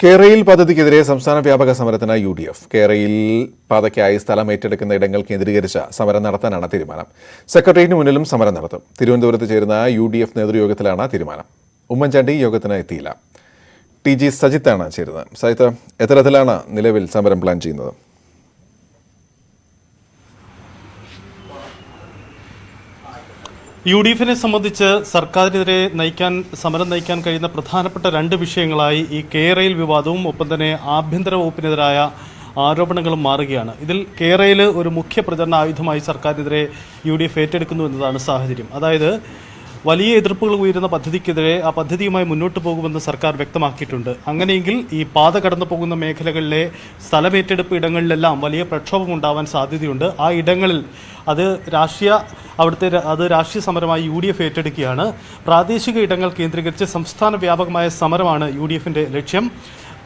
കേരയിൽ പദ്ധതിക്കെതിരെ സംസ്ഥാന വ്യാപക സമരത്തിന് UDF. കേരയിൽ പാതയ്ക്കായി സ്ഥലം ഏറ്റെടുക്കുന്ന ഇടങ്ങൾ കേന്ദ്രീകരിച്ച സമരം നടത്താനാണ് തീരുമാനം. സെക്രട്ടേറിയറ്റിന് മുന്നിലും സമരം നടത്തും. തിരുവനന്തപുരത്ത് ചേരുന്ന UDF നേതൃയോഗത്തിലാണ് തീരുമാനം. ഉമ്മൻചാണ്ടി യോഗത്തിന് എത്തിയില്ല. TG സജിത്താണ് ചേരുന്നത്. സജിത്ത്, എത്തരത്തിലാണ് നിലവിൽ സമരം പ്ലാൻ ചെയ്യുന്നത്? UDFിനെ സംബന്ധിച്ച് സർക്കാരിനെതിരെ സമരം നയിക്കാൻ കഴിയുന്ന പ്രധാനപ്പെട്ട രണ്ട് വിഷയങ്ങളായി ഈ കേരയിൽ വിവാദവും ഒപ്പം തന്നെ ആഭ്യന്തര വകുപ്പിനെതിരായ ആരോപണങ്ങളും മാറുകയാണ്. ഇതിൽ കേരയിൽ ഒരു മുഖ്യ പ്രചരണ ആയുധമായി സർക്കാരിനെതിരെ UDF ഏറ്റെടുക്കുന്നു എന്നതാണ് സാഹചര്യം. അതായത് വലിയ എതിർപ്പുകൾ ഉയരുന്ന പദ്ധതിക്കെതിരെ ആ പദ്ധതിയുമായി മുന്നോട്ട് പോകുമെന്ന് സർക്കാർ വ്യക്തമാക്കിയിട്ടുണ്ട്. അങ്ങനെയെങ്കിൽ ഈ പാത കടന്നു പോകുന്ന മേഖലകളിലെ സ്ഥലമേറ്റെടുപ്പ് ഇടങ്ങളിലെല്ലാം വലിയ പ്രക്ഷോഭം ഉണ്ടാവാൻ സാധ്യതയുണ്ട്. ആ ഇടങ്ങളിൽ അത് രാഷ്ട്രീയ സമരമായി UDF ഏറ്റെടുക്കുകയാണ്. പ്രാദേശിക ഇടങ്ങൾ കേന്ദ്രീകരിച്ച് സംസ്ഥാന വ്യാപകമായ സമരമാണ് UDFിൻ്റെ ലക്ഷ്യം.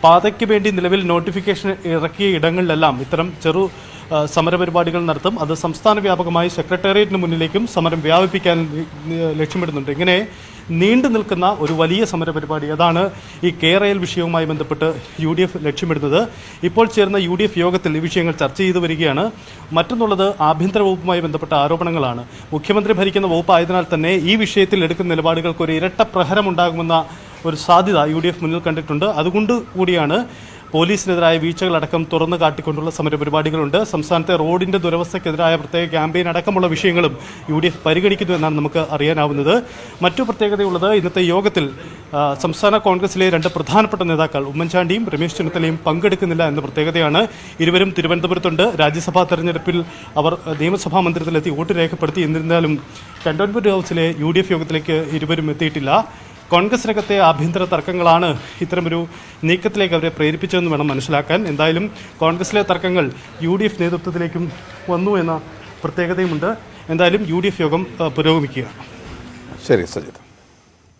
പാതയ്ക്ക് വേണ്ടി നിലവിൽ നോട്ടിഫിക്കേഷൻ ഇറക്കിയ ഇടങ്ങളിലെല്ലാം ഇത്തരം സമരപരിപാടികൾ നടത്തും. അത് സംസ്ഥാന വ്യാപകമായി സെക്രട്ടേറിയറ്റിന് മുന്നിലേക്കും സമരം വ്യാപിപ്പിക്കാൻ ലക്ഷ്യമിടുന്നുണ്ട്. ഇങ്ങനെ നീണ്ടു നിൽക്കുന്ന ഒരു വലിയ സമരപരിപാടി, അതാണ് ഈ കേരയിൽ വിഷയവുമായി ബന്ധപ്പെട്ട് UDF ലക്ഷ്യമിടുന്നത്. ഇപ്പോൾ ചേർന്ന UDF യോഗത്തിൽ ഈ വിഷയങ്ങൾ ചർച്ച ചെയ്തു വരികയാണ്. മറ്റൊന്നുള്ളത് ആഭ്യന്തര വകുപ്പുമായി ബന്ധപ്പെട്ട ആരോപണങ്ങളാണ്. മുഖ്യമന്ത്രി ഭരിക്കുന്ന വകുപ്പായതിനാൽ തന്നെ ഈ വിഷയത്തിൽ എടുക്കുന്ന നിലപാടുകൾക്ക് ഒരു ഇരട്ട പ്രഹരമുണ്ടാകുമെന്ന ഒരു സാധ്യത UDF മുന്നിൽ കണ്ടിട്ടുണ്ട്. അതുകൊണ്ട് കൂടിയാണ് പോലീസിനെതിരായ വീഴ്ചകളടക്കം തുറന്നു കാട്ടിക്കൊണ്ടുള്ള സമരപരിപാടികളുണ്ട്. സംസ്ഥാനത്തെ റോഡിൻ്റെ ദുരവസ്ഥയ്ക്കെതിരായ പ്രത്യേക ക്യാമ്പയിൻ അടക്കമുള്ള വിഷയങ്ങളും UDF പരിഗണിക്കുന്നു എന്നാണ് നമുക്ക് അറിയാനാവുന്നത്. മറ്റു പ്രത്യേകതയുള്ളത്, ഇന്നത്തെ യോഗത്തിൽ സംസ്ഥാന കോൺഗ്രസിലെ രണ്ട് പ്രധാനപ്പെട്ട നേതാക്കൾ ഉമ്മൻചാണ്ടിയും രമേശ് ചെന്നിത്തലയും പങ്കെടുക്കുന്നില്ല എന്ന പ്രത്യേകതയാണ്. ഇരുവരും തിരുവനന്തപുരത്തുണ്ട്. രാജ്യസഭാ തെരഞ്ഞെടുപ്പിൽ അവർ നിയമസഭാ മന്ദിരത്തിലെത്തി വോട്ട് രേഖപ്പെടുത്തി. എന്നിരുന്നാലും കന്റോൺമെന്റ് ഹൗസിലെ UDF യോഗത്തിലേക്ക് ഇരുവരും എത്തിയിട്ടില്ല. കോൺഗ്രസിനകത്തെ ആഭ്യന്തര തർക്കങ്ങളാണ് ഇത്തരമൊരു നീക്കത്തിലേക്ക് അവരെ പ്രേരിപ്പിച്ചതെന്ന് വേണം മനസ്സിലാക്കാൻ. എന്തായാലും കോൺഗ്രസിലെ തർക്കങ്ങൾ UDF നേതൃത്വത്തിലേക്കും വന്നു എന്ന പ്രത്യേകതയുമുണ്ട്. എന്തായാലും UDF യോഗം പുരോഗമിക്കുകയാണ്. ശരി സജിത്ത്.